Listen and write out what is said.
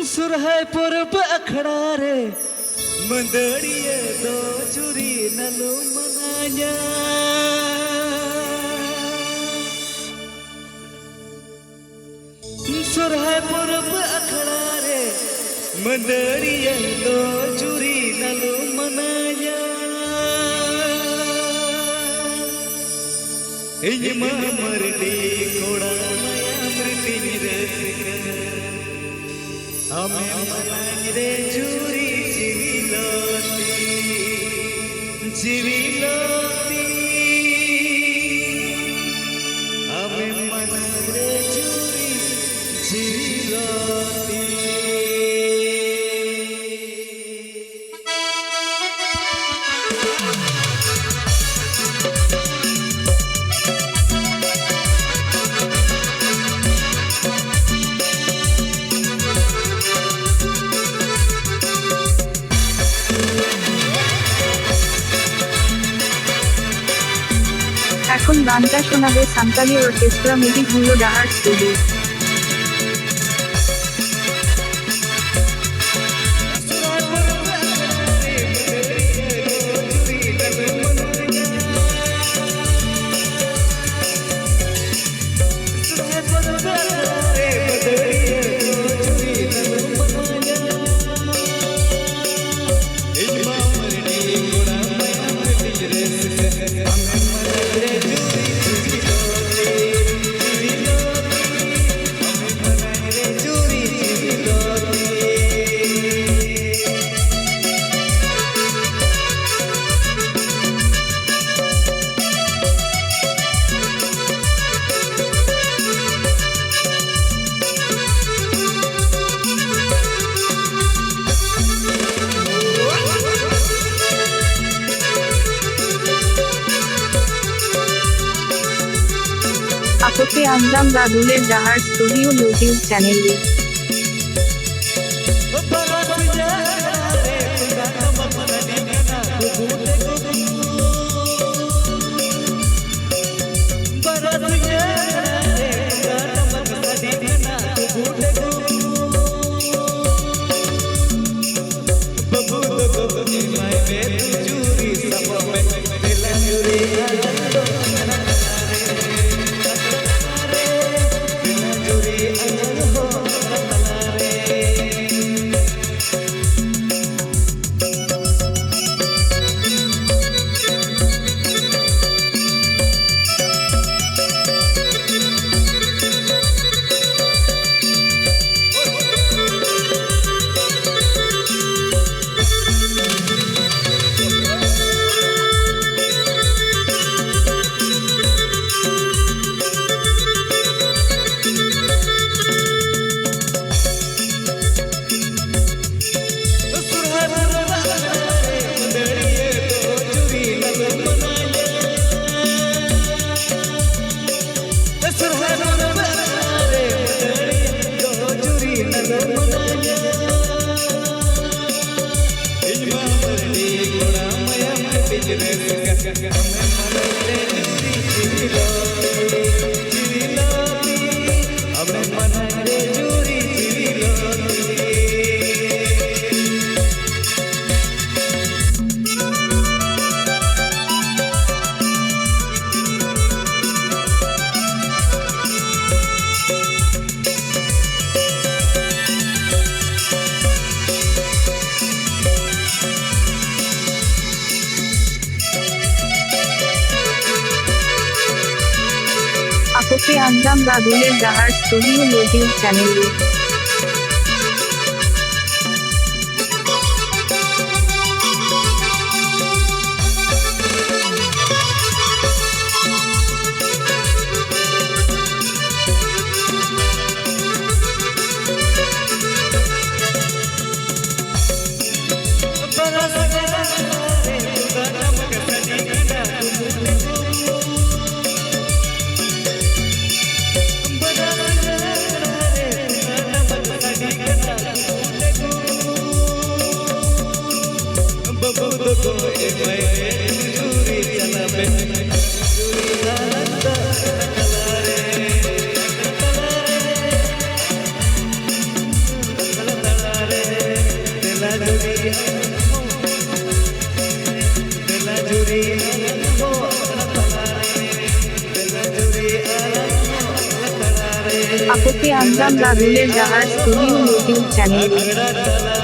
सुरहाय पर्व अखड़ा रे मंदड़िए दो चुरी नलो मनाया सुरहाय पर्व अखड़ा रे मंदड़िए दो चुरी नलो मनाया मरडी कोड़ा मृति हमें मनाई रे चूरी जीविलोती हमें मनाई रे चूरी जीविलोती এখন গানটা শোনাবে সান্তালি অর্কেস্ট্রা মেডিগুলো ডাহার স্টুডিও। आपके अंजाम रादुलेर डाहार स्टूडियो यूट्यूब चैनल रे आपके अंजाम रादुलेर डाहार स्टूडियो यूट्यूब चैनल रे আপকে আঞ্জাম বাদুলের জাহাজ স্টুডিও ইউটিউব চ্যানেল। अगड़ा तला